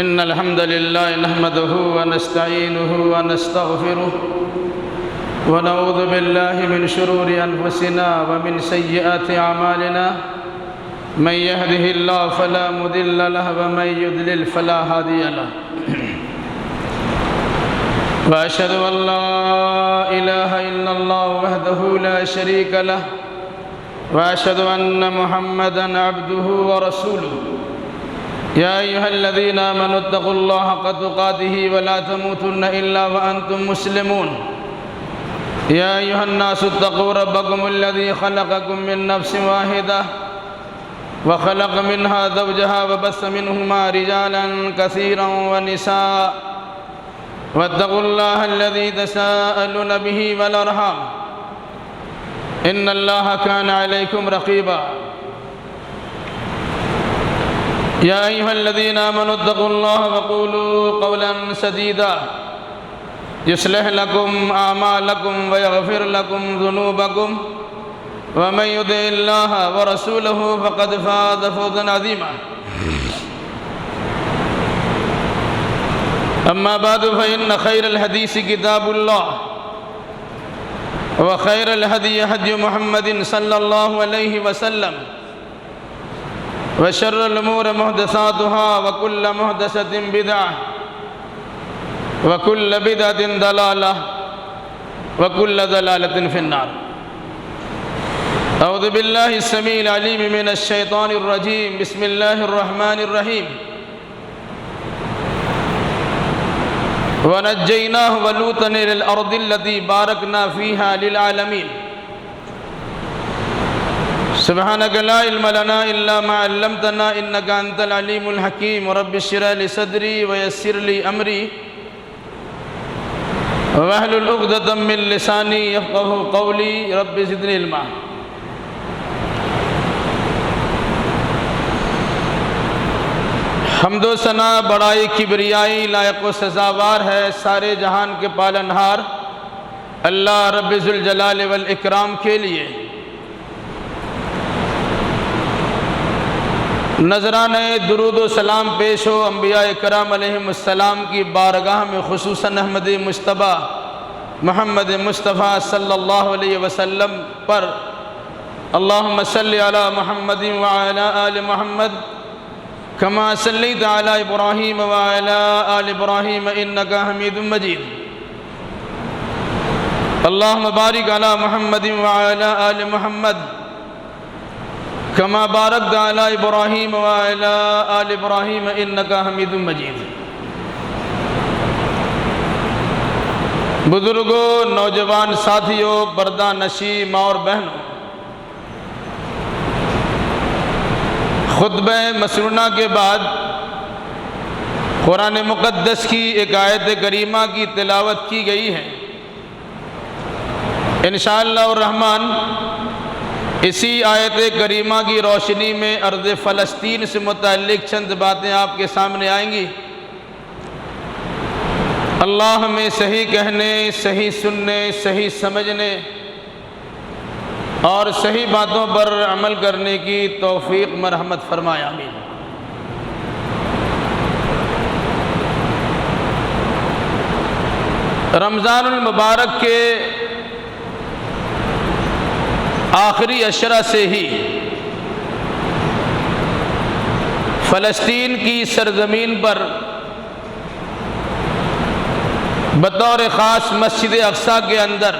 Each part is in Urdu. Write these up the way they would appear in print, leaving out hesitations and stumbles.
إن الحمد لله نحمده ونستعينه ونستغفره ونعوذ بالله من شرور أنفسنا ومن سيئات أعمالنا من يهده الله فلا مضل له ومن يضلل فلا هادي له وأشهد أن لا إله إلا الله وحده لا شريك له وأشهد أن محمدًا عبده ورسوله يا أيها الذين آمنوا اتقوا الله حق تقاته ولا تموتن إلا وأنتم مسلمون يا أيها الناس اتقوا ربكم الذي خلقكم من نفس واحدة وخلق منها زوجها وبث منهما رجالا كثيرا ونساء واتقوا الله الذي تساءلون به والأرحام إن الله كان عليكم رقيبا يا أيها الذين آمنوا اتقوا الله وقولوا قولا سديدا يصلح لكم أعمالكم ويغفر لكم ذنوبكم ومن يطع الله ورسوله فقد فاز فوزا عظيما أما بعد فإن خير الحديث كتاب الله وخير الهدي هدي محمد صلى الله عليه وسلم وشر الأمور محدثاتها وكل محدثة بدعة وكل بدعة ضلالة وكل ضلالة في النار أعوذ بالله السميع العليم من الشيطان الرجيم بسم الله الرحمن الرحيم ونجيناه ولوطا إلى الأرض التي باركنا فيها للعالمين سبحانك لا علم لنا إلا ما علمتنا إنك أنت العليم الحكيم رب اشرح لي صدري ويسر لي أمري واحلل عقدة من لساني يفقهوا قولي رب زدني علما حمد و ثنا بڑائی کبریائی لائق و سزاوار ہے سارے جہان کے پالنہار اللہ رب ذوالجلال والاکرام کے لیے نذرانے درود و سلام پیش ہو انبیاء کرام علیہم السلام کی بارگاہ میں خصوصاً احمد مصطفیٰ محمد مصطفیٰ صلی اللہ علیہ وسلم پر اللہم صلی علی محمد وعلی آل محمد کما صلیت علی ابراہیم وعلی آل ابراہیم انکا حمید مجید اللہم بارک علی محمد وعلی آل محمد کما بارکت علی ابراہیم وعلی آل ابراہیم انکا حمید مجید بزرگوں، نوجوان ساتھیوں، پردہ نشی ماں اور بہنوں، خطبہ مسنونہ کے بعد قرآن مقدس کی ایک آیت کریمہ کی تلاوت کی گئی ہے۔ انشاءاللہ الرحمن اسی آیت کریمہ کی روشنی میں ارض فلسطین سے متعلق چند باتیں آپ کے سامنے آئیں گی۔ اللہ ہمیں صحیح کہنے، صحیح سننے، صحیح سمجھنے اور صحیح باتوں پر عمل کرنے کی توفیق مرحمت فرمائے آمین۔ رمضان المبارک کے آخری عشرہ سے ہی فلسطین کی سرزمین پر بطور خاص مسجد اقصیٰ کے اندر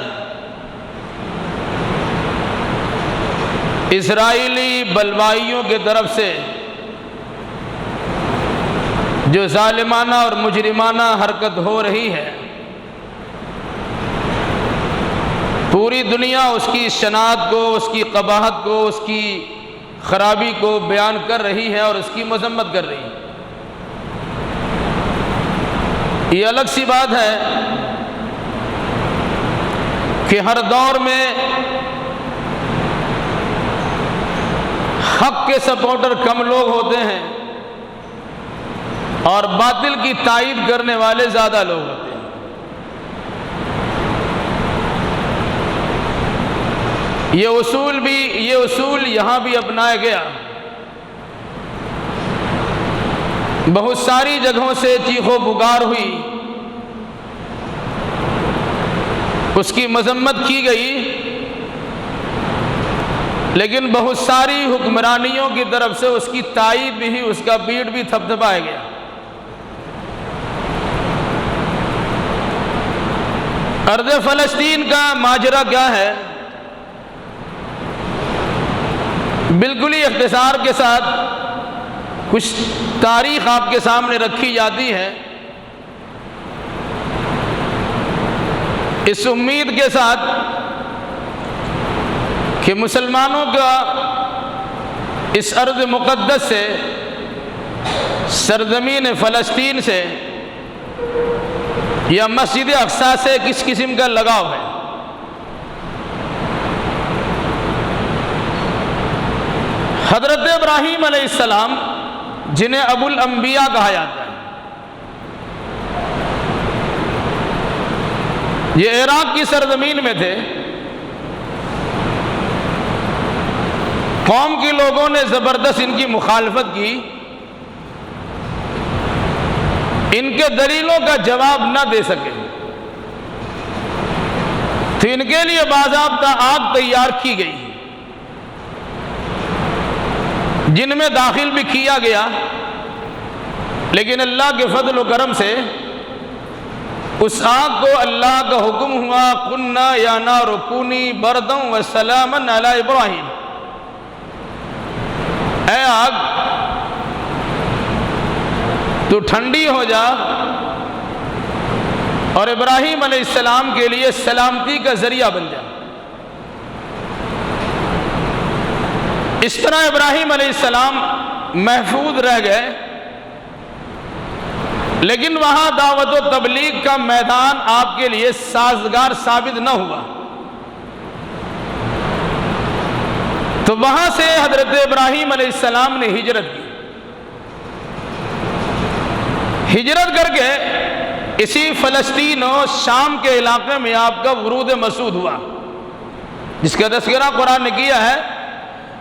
اسرائیلی بلوائیوں کی طرف سے جو ظالمانہ اور مجرمانہ حرکت ہو رہی ہے، پوری دنیا اس کی شناعت کو، اس کی قباحت کو، اس کی خرابی کو بیان کر رہی ہے اور اس کی مذمت کر رہی ہے۔ یہ الگ سی بات ہے کہ ہر دور میں حق کے سپورٹر کم لوگ ہوتے ہیں اور باطل کی تائید کرنے والے زیادہ لوگ ہوتے ہیں۔ یہ اصول یہاں بھی اپنایا گیا بہت ساری جگہوں سے چیخ و پکار ہوئی، اس کی مذمت کی گئی، لیکن بہت ساری حکمرانیوں کی طرف سے اس کی تائید بھی ہوئی، اس کا پیٹ بھی تھپتھپایا گیا۔ ارض فلسطین کا ماجرا کیا ہے؟ بالکل ہی اختصار کے ساتھ کچھ تاریخ آپ کے سامنے رکھی جاتی ہے، اس امید کے ساتھ کہ مسلمانوں کا اس ارض مقدس سے، سرزمین فلسطین سے یا مسجد اقصیٰ سے کس قسم کا لگاؤ ہے۔ حضرت ابراہیم علیہ السلام، جنہیں ابو الانبیاء کہا جاتا ہے، یہ عراق کی سرزمین میں تھے۔ قوم کے لوگوں نے زبردست ان کی مخالفت کی، ان کے دلیلوں کا جواب نہ دے سکے تو ان کے لیے باضابطہ آگ تیار کی گئی، جن میں داخل بھی کیا گیا، لیکن اللہ کے فضل و کرم سے اس آگ کو اللہ کا حکم ہوا، قلنا یا نار کونی بردا وسلاما علی ابراہیم، اے آگ تو ٹھنڈی ہو جا اور ابراہیم علیہ السلام کے لیے سلامتی کا ذریعہ بن جا۔ اس طرح ابراہیم علیہ السلام محفوظ رہ گئے، لیکن وہاں دعوت و تبلیغ کا میدان آپ کے لیے سازگار ثابت نہ ہوا، تو وہاں سے حضرت ابراہیم علیہ السلام نے ہجرت کی۔ ہجرت کر کے اسی فلسطین و شام کے علاقے میں آپ کا ورود مسعود ہوا، جس کا تذکرہ قرآن نے کیا ہے،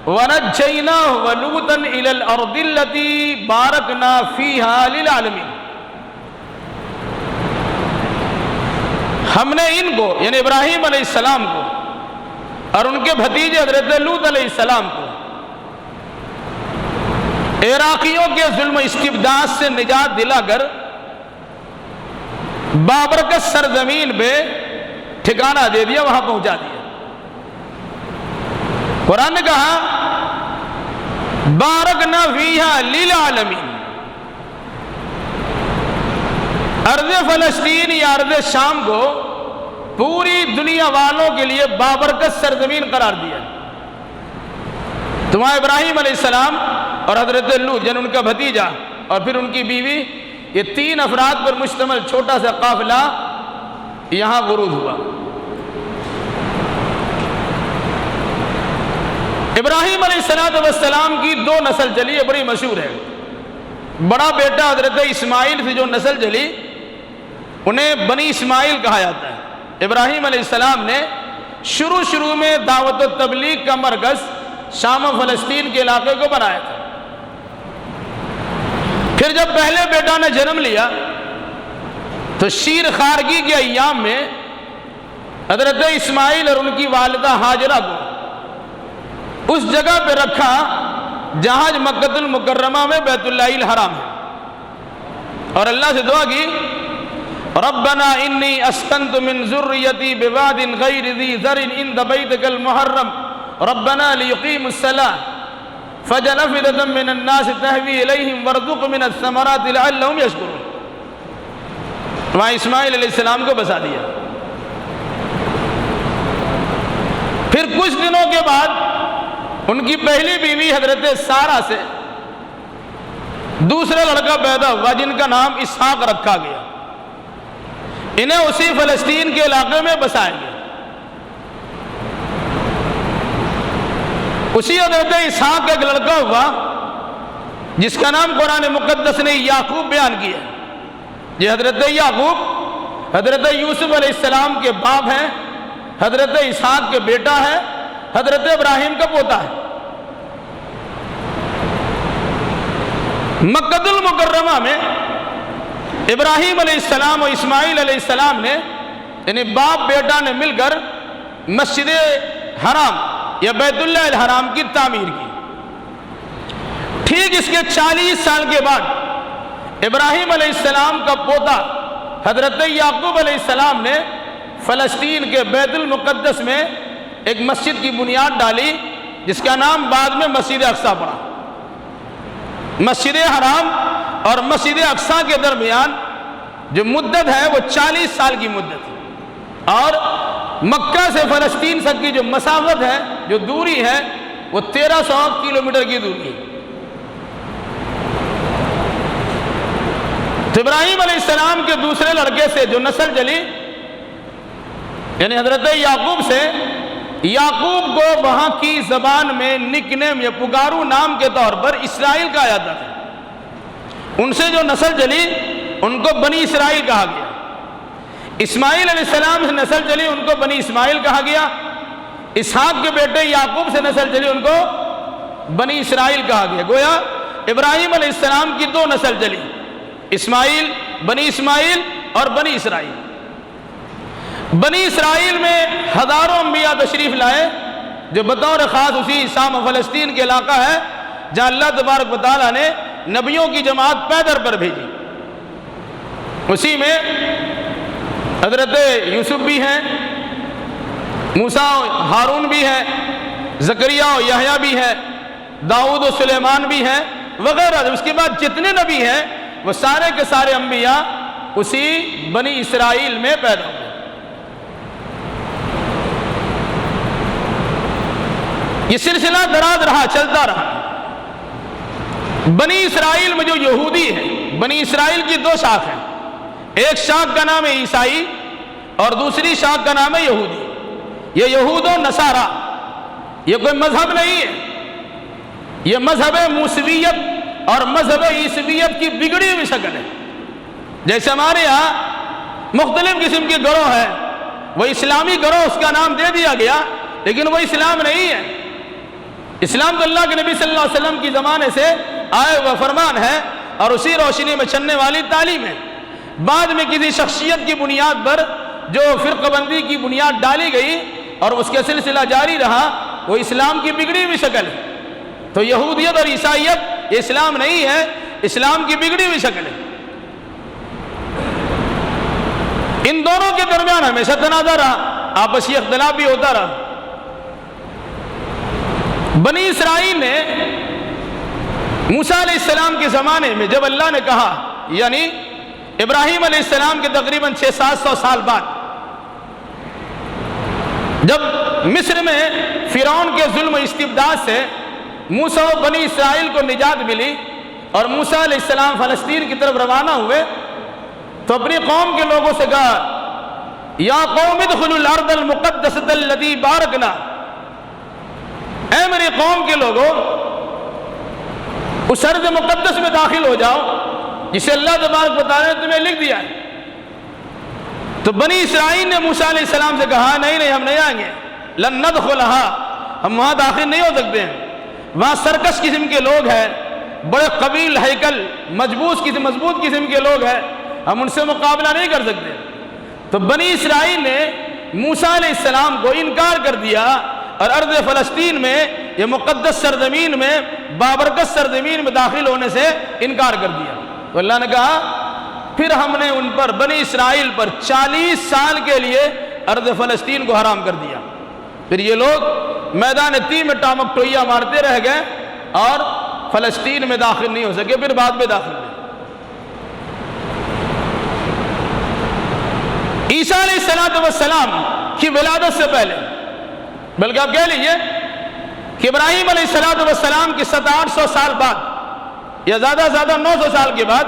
وَنَجَّيْنَاهُ وَلُوطًا إِلَى الْأَرْضِ الَّتِي بَارَكْنَا فِيهَا لِلْعَالَمِينَ۔ ہم نے ان کو، یعنی ابراہیم علیہ السلام کو اور ان کے بھتیجے حضرت لوط علیہ السلام کو، عراقیوں کے ظلم و استبداد سے نجات دلا کر بابرکت سرزمین پہ ٹھکانہ دے دیا، وہاں پہنچا دیا۔ قرآن نے کہا بارکنا فیہا للعالمین، ارض فلسطین یا ارض شام کو پوری دنیا والوں کے لیے بابرکت سرزمین قرار دیا۔ تو وہاں ابراہیم علیہ السلام اور حضرت لوط، جن ان کا بھتیجا اور پھر ان کی بیوی، یہ 3 افراد پر مشتمل چھوٹا سا قافلہ یہاں ورود ہوا۔ ابراہیم علیہ السلام کی 2 نسل چلی ہے، بڑی مشہور ہے۔ بڑا بیٹا حضرت اسماعیل سے جو نسل چلی، انہیں بنی اسماعیل کہا جاتا ہے۔ ابراہیم علیہ السلام نے شروع میں دعوت و تبلیغ کا مرکز شام و فلسطین کے علاقے کو بنایا تھا۔ پھر جب پہلے بیٹا نے جنم لیا تو شیر خارگی کے ایام میں حضرت اسماعیل اور ان کی والدہ ہاجرہ کو اس جگہ پہ رکھا جہاں مکہ المکرمہ میں بیت اللہ الحرام ہے، اور اللہ سے دعا کی، ربنا انی اسکنت من ذریتی بواد غیر ذی زرع عند بیتک المحرم ربنا لیقیموا الصلاۃ فاجعل افئدة من الناس تهوی الیہم وارزق من الثمرات لعلہم یشکرون۔ وہاں اسماعیل علیہ السلام کو بسا دیا۔ پھر کچھ دنوں کے بعد ان کی پہلی بیوی حضرت سارہ سے دوسرا لڑکا پیدا ہوا جن کا نام اسحاق رکھا گیا۔ انہیں اسی فلسطین کے علاقے میں بسایا گیا۔ اسی حضرت اسحاق کا ایک لڑکا ہوا جس کا نام قرآن مقدس نے یعقوب بیان کیا۔ یہ حضرت یعقوب حضرت یوسف علیہ السلام کے باپ ہیں، حضرت اسحاق کے بیٹا ہے، حضرت ابراہیم کا پوتا ہے۔ مکۃ المکرمہ میں ابراہیم علیہ السلام اور اسماعیل علیہ السلام نے یعنی باپ بیٹا نے مل کر مسجد حرام یا بیت اللہ الحرام کی تعمیر کی۔ ٹھیک اس کے 40 سال کے بعد ابراہیم علیہ السلام کا پوتا حضرت یعقوب علیہ السلام نے فلسطین کے بیت المقدس میں ایک مسجد کی بنیاد ڈالی، جس کا نام بعد میں مسجد اقصیٰ پڑا۔ مسجد حرام اور مسجد اقصیٰ کے درمیان جو مدت ہے وہ 40 سال کی مدت ہے، اور مکہ سے فلسطین تک کی جو مسافت ہے، جو دوری ہے، وہ 1300 کلومیٹر کی دوری ہے۔ تو ابراہیم علیہ السلام کے دوسرے لڑکے سے جو نسل چلی یعنی حضرت یعقوب سے، یعقوب کو وہاں کی زبان میں نک نیم یا پکارو نام کے طور پر اسرائیل کہا جاتا تھا۔ ان سے جو نسل چلی ان کو بنی اسرائیل کہا گیا۔ اسماعیل علیہ السلام سے نسل چلی ان کو بنی اسماعیل کہا گیا۔ اسحاق کے بیٹے یعقوب سے نسل چلی ان کو بنی اسرائیل کہا گیا۔ گویا ابراہیم علیہ السلام کی 2 نسل چلی، بنی اسماعیل اور بنی اسرائیل۔ بنی اسرائیل میں ہزاروں انبیاء تشریف لائے، جو بطور خاص اسی شام فلسطین کے علاقہ ہے جہاں اللہ تبارک و تعالیٰ نے نبیوں کی جماعت پیدر پر بھیجی۔ اسی میں حضرت یوسف بھی ہیں، موسیٰ و ہارون بھی ہیں، زکریا و یحییٰ بھی ہیں، داؤد و سلیمان بھی ہیں وغیرہ۔ اس کے بعد جتنے نبی ہیں وہ سارے کے سارے انبیاء اسی بنی اسرائیل میں پیدا ہوئے۔ یہ سلسلہ دراز رہا، چلتا رہا۔ بنی اسرائیل میں جو یہودی ہیں، بنی اسرائیل کی 2 شاخ ہیں، ایک شاخ کا نام ہے عیسائی اور دوسری شاخ کا نام ہے یہودی۔ یہ یہود و نصارہ، یہ کوئی مذہب نہیں ہے، یہ مذہب موسویت اور مذہب عیسویت کی بگڑی ہوئی شکل ہے۔ جیسے ہمارے ہاں مختلف قسم کے گروہ ہیں، وہ اسلامی گروہ اس کا نام دے دیا گیا، لیکن وہ اسلام نہیں ہے۔ اسلام تو اللہ کے نبی صلی اللہ علیہ وسلم کی زمانے سے آئے ہوا فرمان ہے اور اسی روشنی میں چلنے والی تعلیم ہے۔ بعد میں کسی شخصیت کی بنیاد پر جو فرقہ بندی کی بنیاد ڈالی گئی اور اس کا سلسلہ جاری رہا، وہ اسلام کی بگڑی ہوئی شکل ہے۔ تو یہودیت اور عیسائیت یہ اسلام نہیں ہے، اسلام کی بگڑی ہوئی شکل ہے۔ ان دونوں کے درمیان ہمیشہ تنازع رہا، آپسی اختلاف بھی ہوتا رہا۔ بنی اسرائیل نے موسیٰ علیہ السلام کے زمانے میں جب اللہ نے کہا، یعنی ابراہیم علیہ السلام کے تقریباً 600-700 سال بعد، جب مصر میں فرعون کے ظلم و استبداد سے موسیٰ و بنی اسرائیل کو نجات ملی اور موسیٰ علیہ السلام فلسطین کی طرف روانہ ہوئے، تو اپنی قوم کے لوگوں سے کہا، یا قوم ادخلوا الارض المقدسۃ التي بارکنا، اے میری قوم کے لوگوں اس ارض مقدس میں داخل ہو جاؤ جسے اللہ تبارک و تعالیٰ نے تمہیں لکھ دیا ہے۔ تو بنی اسرائیل نے موسیٰ علیہ السلام سے کہا، نہیں ہم نہیں آئیں گے، لن ندخلها، ہم وہاں داخل نہیں ہو سکتے ہیں، وہاں سرکش قسم کے لوگ ہیں، بڑے قبیل ہیکل مضبوط قسم کے لوگ ہیں، ہم ان سے مقابلہ نہیں کر سکتے۔ تو بنی اسرائیل نے موسیٰ علیہ السلام کو انکار کر دیا اور ارض فلسطین میں یہ مقدس سرزمین میں بابرکت سرزمین میں داخل ہونے سے انکار کر دیا۔ تو اللہ نے کہا پھر ہم نے ان پر بنی اسرائیل پر 40 سال کے لیے ارض فلسطین کو حرام کر دیا۔ پھر یہ لوگ میدان تیہ میں ٹامک ٹوئیاں مارتے رہ گئے اور فلسطین میں داخل نہیں ہو سکے، پھر بعد میں داخل ہوئے۔ عیسیٰ علیہ السلام کی ولادت سے پہلے، بلکہ آپ کہہ لیجئے کہ ابراہیم علیہ السلام کی 700-800 سال بعد یا زیادہ 900 سال کے بعد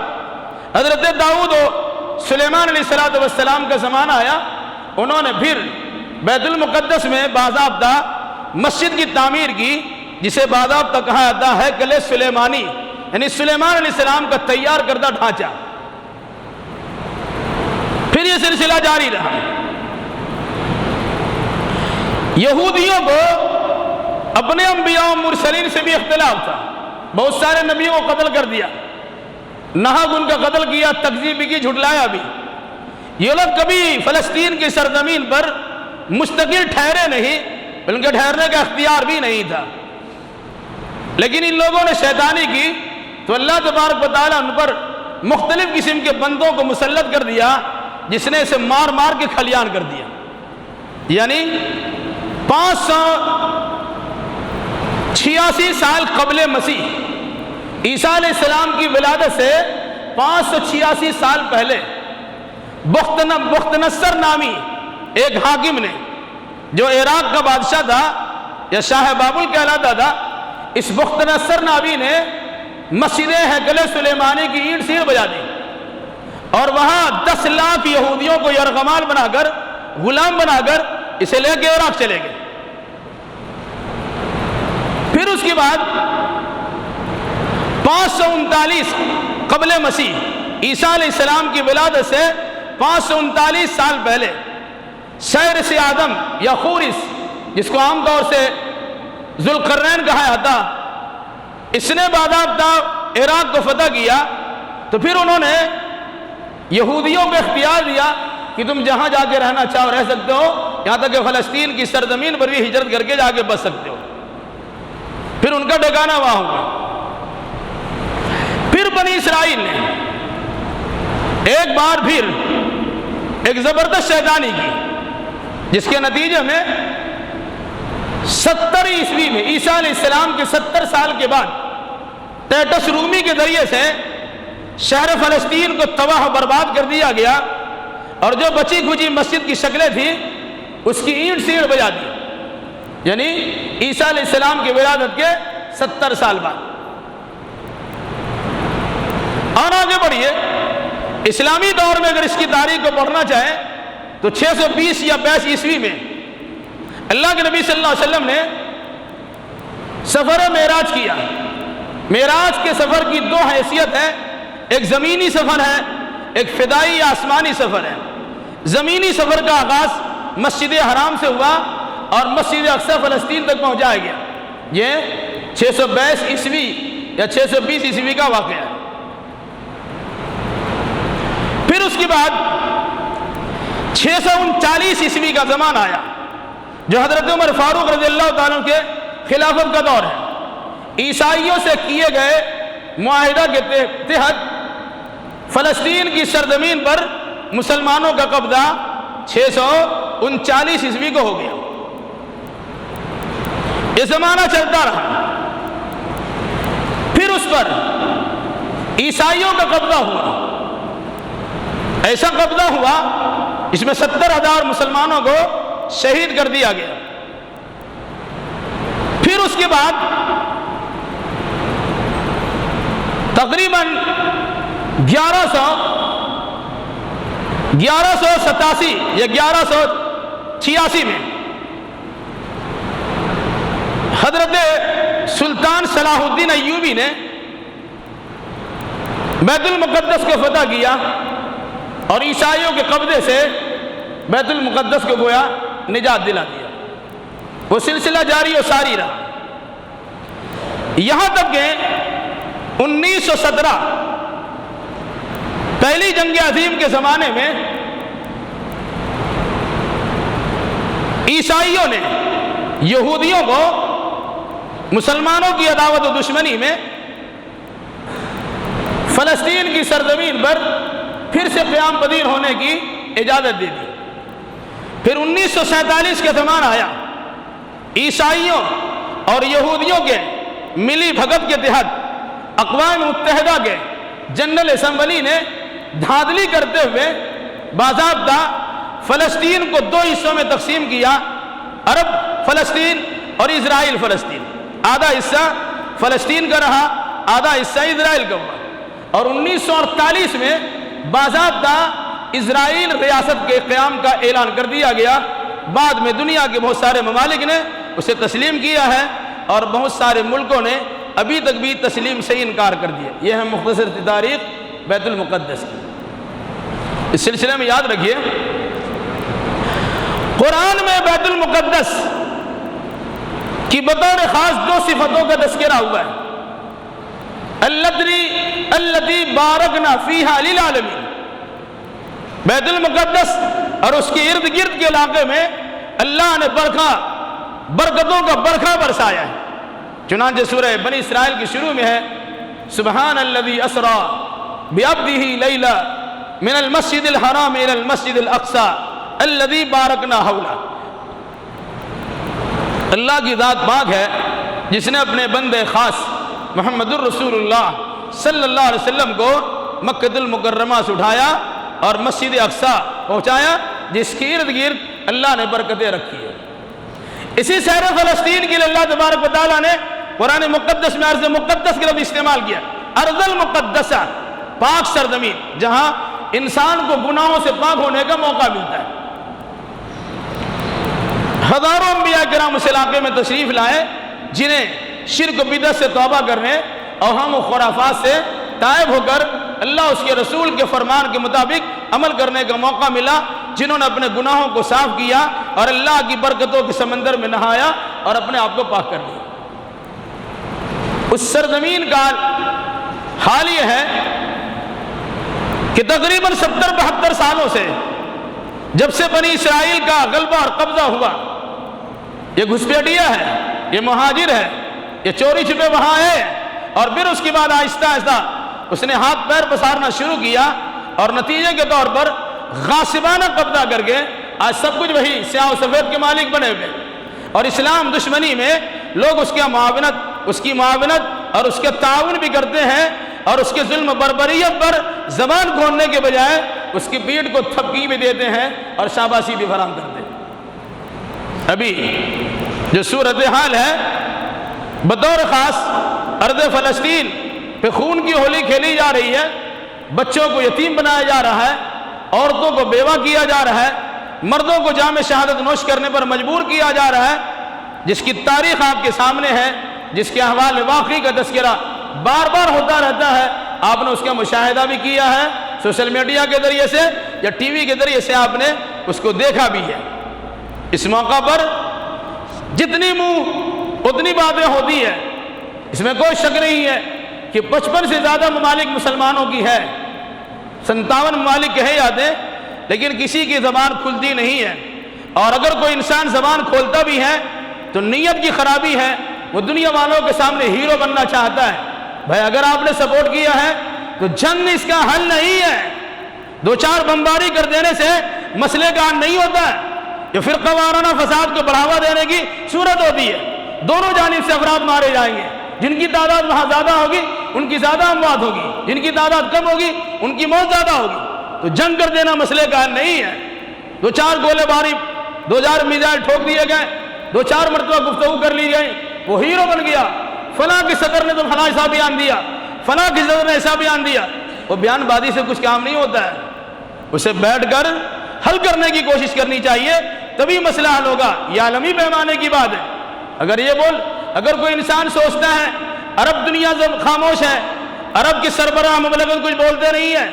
حضرت داؤد و سلیمان علیہ السلام کا زمانہ آیا۔ انہوں نے پھر بیت المقدس میں باضابطہ مسجد کی تعمیر کی، جسے باضابطہ کہا جاتا ہے ہیکل سلیمانی، یعنی سلیمان علیہ السلام کا تیار کردہ ڈھانچہ۔ پھر یہ سلسلہ جاری رہا۔ یہودیوں کو اپنے انبیاء و مرسلین سے بھی اختلاف تھا، بہت سارے نبیوں کو قتل کر دیا، ناحق ان کا قتل کیا، تکذیب بھی کی، جھٹلایا بھی۔ یہ لوگ کبھی فلسطین کی سرزمین پر مستقل ٹھہرے نہیں، بلکہ ٹھہرنے کا اختیار بھی نہیں تھا، لیکن ان لوگوں نے شیطانی کی تو اللہ تبارک و تعالیٰ ان پر مختلف قسم کے بندوں کو مسلط کر دیا، جس نے اسے مار مار کے کھلیان کر دیا۔ یعنی 586 سال قبل مسیح، عیسیٰ علیہ السلام کی ولادت سے 586 سال پہلے بخت نصر نامی ایک حاکم نے، جو عراق کا بادشاہ تھا یا شاہ بابل کہلاتا تھا، اس بخت نصر نامی نے مسجد ہیکل سلیمانی کی اینٹ سیڑھ بجا دی اور وہاں 10 لاکھ یہودیوں کو یرغمال بنا کر، غلام بنا کر اسے لے کے عراق چلے گئے۔ پھر اس کے بعد 539 قبل مسیح، عیسیٰ علیہ السلام کی ولادت سے 539 سال پہلے سیرس آدم یا خورس، جس کو عام طور سے ذوالقرنین کہا جاتا، اس نے باضابطہ عراق کو فتح کیا۔ تو پھر انہوں نے یہودیوں کو اختیار دیا کہ تم جہاں جا کے رہنا چاہو رہ سکتے ہو، یہاں تک کہ فلسطین کی سرزمین پر بھی ہجرت کر کے جا کے بس سکتے ہو۔ پھر ان کا ٹھکانہ وہاں ہوا۔ پھر بنی اسرائیل نے ایک بار پھر ایک زبردست شیطانی کی، جس کے نتیجے میں 70 عیسوی میں عیسیٰ علیہ السلام کے 70 سال کے بعد ٹیٹس رومی کے ذریعے سے شہر فلسطین کو تباہ و برباد کر دیا گیا، اور جو بچی کھچی مسجد کی شکلیں تھیں اس کی اینٹ سیڑھ بجا دی، یعنی عیسیٰ علیہ السلام کی ولادت کے 70 سال بعد۔ اور آگے بڑھیے، اسلامی دور میں اگر اس کی تاریخ کو پڑھنا چاہیں تو 620 یا 22 عیسوی میں اللہ کے نبی صلی اللہ علیہ وسلم نے سفر معراج کیا۔ معراج کے سفر کی 2 حیثیت ہے، ایک زمینی سفر ہے، ایک فضائی یا آسمانی سفر ہے۔ زمینی سفر کا آغاز مسجد حرام سے ہوا اور مسجد اقصی فلسطین تک پہنچایا گیا۔ یہ 622 عیسوی یا 620 عیسوی کا واقعہ ہے۔ پھر اس کے بعد 639 عیسوی کا زمان آیا، جو حضرت عمر فاروق رضی اللہ تعالیٰ عنہ کے خلافت کا دور ہے۔ عیسائیوں سے کیے گئے معاہدہ کے تحت فلسطین کی سرزمین پر مسلمانوں کا قبضہ 639 عیسوی کو ہو گیا۔ یہ زمانہ چلتا رہا، پھر اس پر عیسائیوں کا قبضہ ہوا۔ ایسا قبضہ ہوا اس میں 70,000 مسلمانوں کو شہید کر دیا گیا۔ پھر اس کے بعد تقریباً 1187 یا 1186 میں حضرت سلطان صلاح الدین ایوبی نے بیت المقدس کو فتح کیا اور عیسائیوں کے قبضے سے بیت المقدس کو گویا نجات دلا دیا۔ وہ سلسلہ جاری و ساری رہا، یہاں تک کہ 1917 پہلی جنگ عظیم کے زمانے میں عیسائیوں نے یہودیوں کو مسلمانوں کی عداوت و دشمنی میں فلسطین کی سرزمین پر پھر سے قیام پذیر ہونے کی اجازت دے دی۔ پھر 1947 کا زمان آیا، عیسائیوں اور یہودیوں کے ملی بھگت کے تحت اقوام متحدہ کے جنرل اسمبلی نے دھاندلی کرتے ہوئے باضابطہ فلسطین کو 2 حصوں میں تقسیم کیا، عرب فلسطین اور اسرائیل فلسطین۔ آدھا حصہ فلسطین کا رہا، آدھا حصہ اسرائیل کا ہوا، اور 1948 میں باضابطہ اسرائیل ریاست کے قیام کا اعلان کر دیا گیا۔ بعد میں دنیا کے بہت سارے ممالک نے اسے تسلیم کیا ہے اور بہت سارے ملکوں نے ابھی تک بھی تسلیم سے انکار کر دیا۔ یہ ہے مختصر تاریخ بیت المقدس کی۔ اس سلسلے میں یاد رکھیے، قرآن میں بیت المقدس کی بطور خاص 2 صفتوں کا تذکرہ ہوا ہے۔ التی بارکنا فیہا للعالمین، بیت المقدس اور اس کے ارد گرد کے علاقے میں اللہ نے برکتوں کا برکھا برسایا ہے۔ چنانچہ سورہ بنی اسرائیل کی شروع میں ہے سبحان الذی اسری بعبدہ لیلا من المسجد الحرام الى المسجد الاقصی الذی بارکنا حولہ۔ اللہ کی ذات پاک ہے جس نے اپنے بندے خاص محمد الرسول اللہ صلی اللہ علیہ وسلم کو مکہ المکرمہ سے اٹھایا اور مسجد اقصی پہنچایا، جس کے ارد گرد اللہ نے برکتیں رکھی ہیں۔ اسی سیر فلسطین کے لیے اللہ تبارک و تعالیٰ نے قرآن مقدس میں ارض مقدس کا لفظ استعمال کیا، ارض المقدسہ، پاک سرزمین، جہاں انسان کو گناہوں سے پاک ہونے کا موقع ملتا ہے۔ ہزاروں انبیاء کرام اس علاقے میں تشریف لائے جنہیں شرک و بدعت سے توبہ کرنے اور ہم و خرافات سے تائب ہو کر اللہ اس کے رسول کے فرمان کے مطابق عمل کرنے کا موقع ملا، جنہوں نے اپنے گناہوں کو صاف کیا اور اللہ کی برکتوں کے سمندر میں نہایا اور اپنے آپ کو پاک کر لیا۔ اس سرزمین کا حال یہ ہے کہ تقریباً 70-72 سالوں سے جب سے بنی اسرائیل کا غلبہ اور قبضہ ہوا، یہ گھسپیٹیا ہے، یہ مہاجر ہے، یہ چوری چھپے وہاں ہے، اور پھر اس کے بعد آہستہ آہستہ اس نے ہاتھ پیر پسارنا شروع کیا اور نتیجے کے طور پر غاصبانہ قبضہ کر کے آج سب کچھ وہی سیاہ و سفید کے مالک بنے ہوئے، اور اسلام دشمنی میں لوگ اس کی معاونت اور اس کے تعاون بھی کرتے ہیں، اور اس کے ظلم بربریت پر زبان کھولنے کے بجائے اس کی پیٹھ کو تھپکی بھی دیتے ہیں اور شاباشی بھی فراہم کرتے ہیں۔ ابھی جو صورتحال ہے بطور خاص ارض فلسطین پہ خون کی ہولی کھیلی جا رہی ہے، بچوں کو یتیم بنایا جا رہا ہے، عورتوں کو بیوہ کیا جا رہا ہے، مردوں کو جام شہادت نوش کرنے پر مجبور کیا جا رہا ہے، جس کی تاریخ آپ کے سامنے ہے، جس کے احوال واقعی کا تذکرہ بار بار ہوتا رہتا ہے، آپ نے اس کا مشاہدہ بھی کیا ہے سوشل میڈیا کے ذریعے سے یا ٹی وی کے ذریعے سے آپ نے اس کو دیکھا بھی ہے۔ اس موقع پر جتنی منہ اتنی باتیں ہوتی ہیں، اس میں کوئی شک نہیں ہے کہ 55 سے زیادہ ممالک مسلمانوں کی ہے، 57 ممالک کہے جاتے ہیں، لیکن کسی کی زبان کھلتی نہیں ہے، اور اگر کوئی انسان زبان کھولتا بھی ہے تو نیت کی خرابی ہے، وہ دنیا والوں کے سامنے ہیرو بننا چاہتا ہے۔ بھائی اگر آپ نے سپورٹ کیا ہے تو جنگ اس کا حل نہیں ہے، 2-4 بمباری کر دینے سے مسئلے کا حل نہیں ہوتا ہے، یہ فرقہ وارانہ فساد کو بڑھاوا دینے کی صورت ہوتی ہے۔ دونوں جانب سے افراد مارے جائیں گے، جن کی تعداد وہاں زیادہ ہوگی ان کی زیادہ اموات ہوگی، جن کی تعداد کم ہوگی ان کی موت زیادہ ہوگی، تو جنگ کر دینا مسئلے کا حل نہیں ہے۔ 2-4 گولے باری 2,000 میزائل ٹھوک دیے گئے، 2-4 مرتبہ گفتگو کر لی گئی، وہ ہیرو بن گیا، فلاں کے صدر نے تو فلاں ایسا بیان دیا، فلاں کے صدر نے ایسا بیان دیا۔ وہ بیان بازی سے کچھ کام نہیں ہوتا ہے، اسے بیٹھ کر حل کرنے کی کوشش کرنی چاہیے، تبھی مسئلہ حل ہوگا۔ یہ عالمی پیمانے کی بات ہے۔ اگر کوئی انسان سوچتا ہے عرب دنیا سے خاموش ہے، عرب کے سربراہ مملکت کچھ بولتے نہیں ہیں،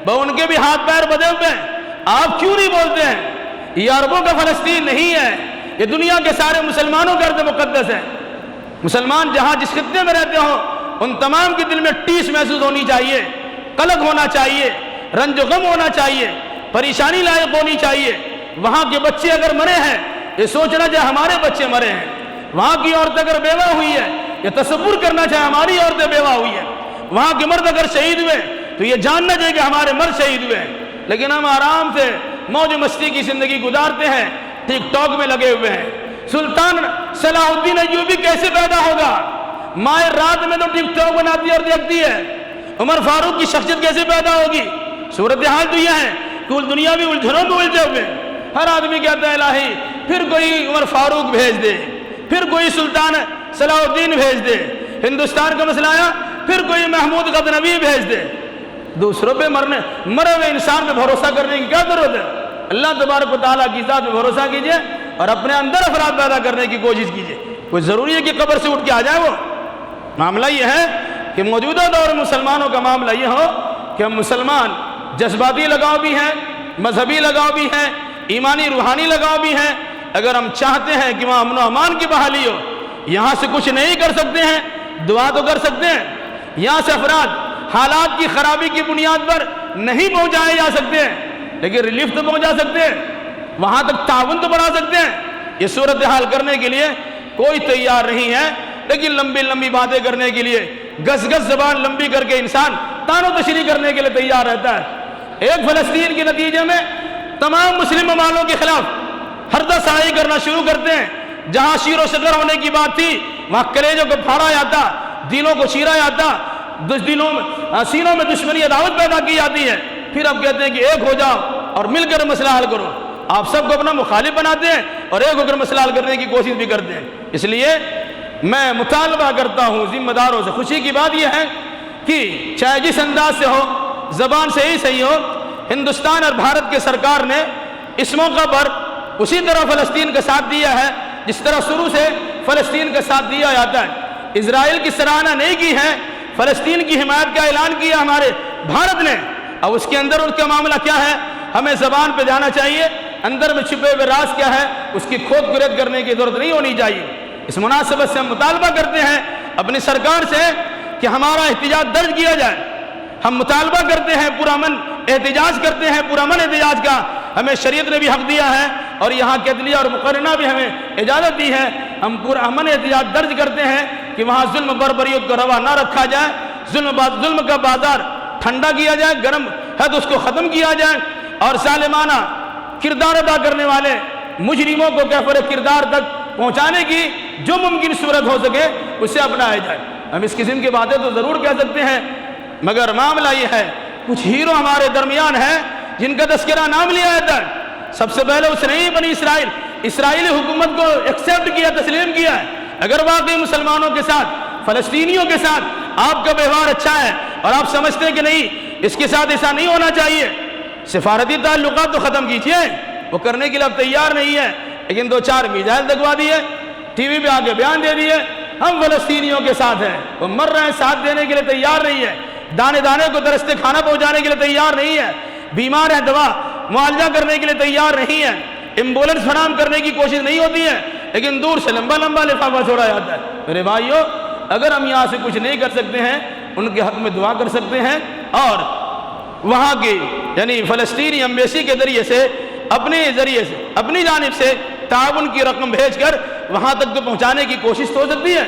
وہ ان کے بھی ہاتھ پیر بدے ہوئے ہیں، آپ کیوں نہیں بولتے ہیں؟ یہ عربوں کا فلسطین نہیں ہے، یہ دنیا کے سارے مسلمانوں کا ارض مقدس ہے۔ مسلمان جہاں جس خطے میں رہتے ہوں ان تمام کے دل میں ٹیس محسوس ہونی چاہیے، قلق ہونا چاہیے، رنج و غم ہونا چاہیے، پریشانی لائق ہونی چاہیے۔ وہاں کے بچے اگر مرے ہیں یہ سوچنا چاہے ہمارے بچے مرے ہیں، وہاں کی عورت اگر بیوہ ہوئی ہے یہ تصور کرنا چاہے ہماری عورتیں بیوہ ہوئی ہیں، وہاں کے مرد اگر شہید ہوئے تو یہ جاننا چاہیے کہ ہمارے مرد شہید ہوئے ہیں، لیکن ہم آرام سے موج مستی کی زندگی گزارتے ہیں، ٹک ٹاک میں لگے ہوئے ہیں۔ سلطان صلاح الدین ایوبی کیسے پیدا ہوگا؟ مائیں رات میں تو ٹک ٹاک بناتی ہے اور دیکھتی ہے۔ عمر فاروق کی شخصیت کیسے پیدا ہوگی؟ صورتحال تو یہ ہے کہ دنیا بھی الجھنوں میں الجھے ہوئے، ہر آدمی کہتا ہے الہی پھر کوئی عمر فاروق بھیج دے، پھر کوئی سلطان صلاح الدین بھیج دے، ہندوستان کا مسئلہ آیا پھر کوئی محمود غزنوی بھیج دے۔ دوسروں پہ مرے ہوئے انسان پہ بھروسہ کرنے کی کیا ضرورت ہے؟ اللہ تبارک و تعالیٰ کی ذات پہ بھروسہ کیجئے اور اپنے اندر افراد پیدا کرنے کی کوشش کیجئے۔ کوئی ضروری ہے کہ قبر سے اٹھ کے آ جائے وہ؟ معاملہ یہ ہے کہ موجودہ دور مسلمانوں کا معاملہ یہ ہو کہ ہم مسلمان جذباتی لگاؤ بھی ہیں، مذہبی لگاؤ بھی ہیں، ایمانی روحانی لگاؤ بھی ہیں۔ اگر ہم چاہتے ہیں کہ وہاں امن و امان کی بحالی ہو، یہاں سے کچھ نہیں کر سکتے ہیں، دعا تو کر سکتے ہیں۔ یہاں سے افراد حالات کی خرابی کی بنیاد پر نہیں پہنچائے جا سکتے ہیں، لیکن ریلیف تو پہنچا سکتے ہیں، وہاں تک تعاون تو بڑھا سکتے ہیں۔ یہ صورتحال کرنے کے لیے کوئی تیار نہیں ہے، لیکن لمبی لمبی باتیں کرنے کے لیے گس گس زبان لمبی کر کے انسان تان و تشریح کرنے کے لیے تیار رہتا ہے۔ ایک فلسطین کے نتیجے میں تمام مسلم ممالوں کے خلاف حردہ سائی کرنا شروع کرتے ہیں۔ جہاں شیر و شکر ہونے کی بات تھی وہاں کلیجوں کو پھاڑا جاتا، دلوں کو چیرا جاتا، سینوں میں دشمنی عداوت پیدا کی جاتی ہے۔ پھر اب کہتے ہیں کہ ایک ہو جاؤ اور مل کر مسئلہ حل کرو۔ آپ سب کو اپنا مخالف بناتے ہیں اور ایک ہو کر مسئلہ حل کرنے کی کوشش بھی کرتے ہیں۔ اس لیے میں مطالبہ کرتا ہوں ذمہ داروں سے، خوشی کی بات یہ ہے کہ چاہے جس انداز سے ہو، زبان سے ہی صحیح ہو، ہندوستان اور بھارت کے سرکار نے اس موقع پر اسی طرح فلسطین کا ساتھ دیا ہے جس طرح شروع سے فلسطین کا ساتھ دیا جاتا ہے۔ اسرائیل کی سراہنا نہیں کی ہے، فلسطین کی حمایت کا اعلان کیا ہمارے بھارت نے۔ اب اس کے اندر ان کا معاملہ کیا ہے ہمیں زبان پہ جانا چاہیے، اندر میں چھپے ہوئے راز کیا ہے اس کی کھود کرید کرنے کی ضرورت نہیں ہونی چاہیے۔ اس مناسبت سے ہم مطالبہ کرتے ہیں اپنی سرکار سے کہ ہمارا احتجاج درج کیا جائے۔ ہم مطالبہ کرتے ہیں پرامن احتجاج کرتے ہیں، پرامن احتجاج کا ہمیں شریعت نے بھی حق دیا ہے اور یہاں کے عدلیہ اور مقررہ بھی ہمیں اجازت دی ہے۔ ہم پرامن احتجاج درج کرتے ہیں کہ وہاں ظلم بربریت کو روا نہ رکھا جائے، ظلم کا بازار ٹھنڈا کیا جائے، گرم ہے تو اس کو ختم کیا جائے، اور ظالمانہ کردار ادا کرنے والے مجرموں کو کیفر کردار تک پہنچانے کی جو ممکن صورت ہو سکے اسے اپنایا جائے۔ ہم اس قسم کی باتیں تو ضرور کہہ سکتے ہیں، مگر معاملہ یہ ہے کچھ ہیرو ہمارے درمیان ہیں جن کا تذکرہ نام لیا جاتا ہے۔ سب سے پہلے اس نے ہی بنی اسرائیلی حکومت کو ایکسیپٹ کیا، تسلیم کیا ہے۔ اگر واقعی مسلمانوں کے ساتھ، فلسطینیوں کے ساتھ آپ کا ویوہار اچھا ہے اور آپ سمجھتے ہیں کہ نہیں اس کے ساتھ ایسا نہیں ہونا چاہیے، سفارتی تعلقات تو ختم کیجیے، وہ کرنے کے لیے اب تیار نہیں ہے، لیکن 2-4 میزائل دگوا دیے، ٹی وی پہ آگے بیان دے دیے ہم فلسطینیوں کے ساتھ ہیں، وہ مر رہے ہیں، ساتھ دینے کے لیے تیار نہیں ہے، دانے دانے کو درستے کھانا پہنچانے کے لیے تیار نہیں ہے، بیمار ہیں دوا معالجہ کرنے کے لیے تیار نہیں ہے، ایمبولینس فراہم کرنے کی کوشش نہیں ہوتی ہے، لیکن دور سے لمبا لمبا لفافہ چھوڑا جاتا ہے۔ میرے بھائیوں، اگر ہم یہاں سے کچھ نہیں کر سکتے ہیں ان کے حق میں دعا کر سکتے ہیں، اور وہاں کی یعنی فلسطینی ایمبیسی کے ذریعے سے اپنی جانب سے تعاون کی رقم بھیج کر وہاں تک تو پہنچانے کی کوشش تو ہو سکتی ہے،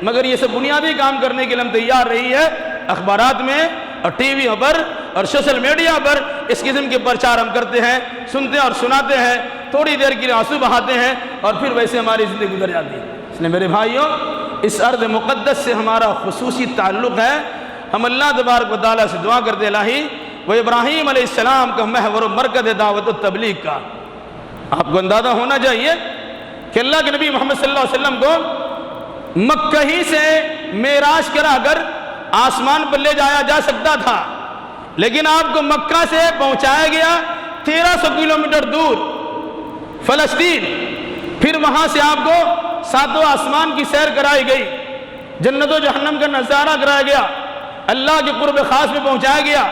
مگر یہ سب بنیادی کام کرنے کے لیے ہم تیار رہی ہے۔ اخبارات میں اور ٹی ویوں پر اور سوشل میڈیا پر اس قسم کے پرچار ہم کرتے ہیں، سنتے ہیں اور سناتے ہیں، تھوڑی دیر کے لیے آنسو بہاتے ہیں اور پھر ویسے ہماری زندگی گزر جاتی ہے۔ اس لیے میرے بھائیوں، اس ارض مقدس سے ہمارا خصوصی تعلق ہے۔ ہم اللہ تبارک و تعالیٰ سے دعا کرتے الہی وہ ابراہیم علیہ السلام کا محور و مرکز دعوت و تبلیغ کا۔ آپ کو اندازہ ہونا چاہیے کہ اللہ کے نبی محمد صلی اللہ علیہ وسلم کو مکہ ہی سے معراج کرا کر آسمان پر لے جایا جا سکتا تھا، لیکن آپ کو مکہ سے پہنچایا گیا 1300 کلومیٹر دور فلسطین، پھر وہاں سے آپ کو 7 آسمان کی سیر کرائی گئی، جنت و جہنم کا نظارہ کرایا گیا، اللہ کے قرب خاص میں پہنچایا گیا،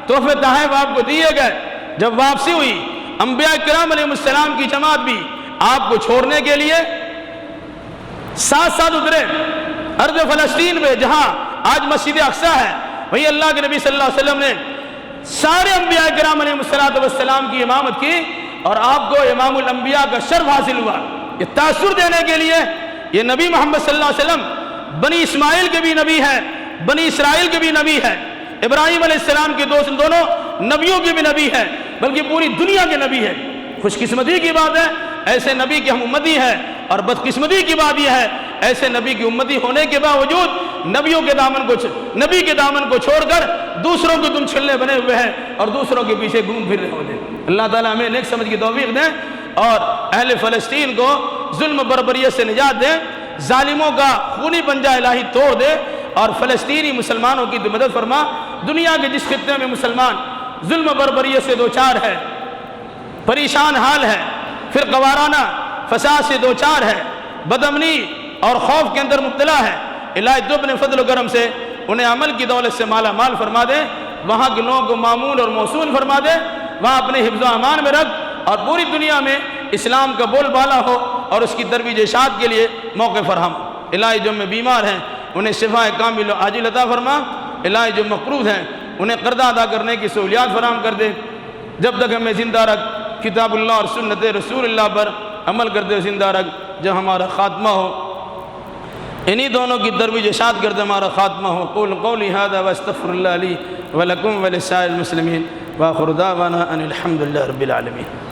تحفے تحائف آپ کو دیے گئے۔ جب واپسی ہوئی انبیاء کرام علیہ السلام کی جماعت بھی آپ کو چھوڑنے کے لیے ساتھ اترے ارض فلسطین میں، جہاں آج مسجد اقصیٰ ہے، وہیں اللہ کے نبی صلی اللہ علیہ وسلم نے سارے انبیاء کرام علیہ السلام کی امامت کی اور آپ کو امام الانبیاء کا شرف حاصل ہوا۔ یہ تاثر دینے کے لیے یہ نبی محمد صلی اللہ علیہ وسلم بنی اسماعیل کے بھی نبی ہے، بنی اسرائیل کے بھی نبی ہے، ابراہیم علیہ السلام کے دونوں نبیوں کے بھی نبی ہے، بلکہ پوری دنیا کے نبی ہے۔ خوش قسمتی کی بات ہے ایسے نبی کی ہم امتی ہے، اور بدقسمتی کی بات یہ ہے ایسے نبی کی امتی ہونے کے باوجود نبی کے دامن کو چھوڑ کر دوسروں کو تم چھلنے بنے ہوئے ہیں اور دوسروں کے پیچھے گھوم پھر رہے ہوتے ہیں۔ اللہ تعالیٰ ہمیں نیک سمجھ کی توفیق دیں اور اہل فلسطین کو ظلم بربریت سے نجات دیں، ظالموں کا خونی پنجہ الہی توڑ دے اور فلسطینی مسلمانوں کی مدد فرما۔ دنیا کے جس خطے میں مسلمان ظلم بربریت سے دوچار ہے، پریشان حال ہے، فرقہ وارانہ فساد سے دوچار ہے، بدامنی اور خوف کے اندر مبتلا ہے، الہی تو اپنے فضل و کرم سے انہیں عمل کی دولت سے مالا مال فرما دے، وہاں کے لوگوں کو معمول اور موصول فرما دے، وہاں اپنے حفظ و امان میں رکھ اور پوری دنیا میں اسلام کا بول بالا ہو اور اس کی ترویج اشاعت کے لیے موقع فراہم۔ الہی جو میں بیمار ہیں انہیں شفا کامل و عاجل عطا فرما، الہی جو مقروض ہیں انہیں قرضہ ادا کرنے کی سہولیات فراہم کر دے، جب تک ہمیں زندہ رکھ، کتاب اللہ اور سنت رسول اللہ پر عمل کرتے ہوئے زندہ رکھ، جب ہمارا خاتمہ ہو انہی دونوں کی ترویج اشاعت کرتے ہمارا خاتمہ ہو۔ قول قولی ھذا واستغفر اللہ لی ولکم ولسائر المسلمین وآخر دعوانا ان الحمد للہ رب العالمین۔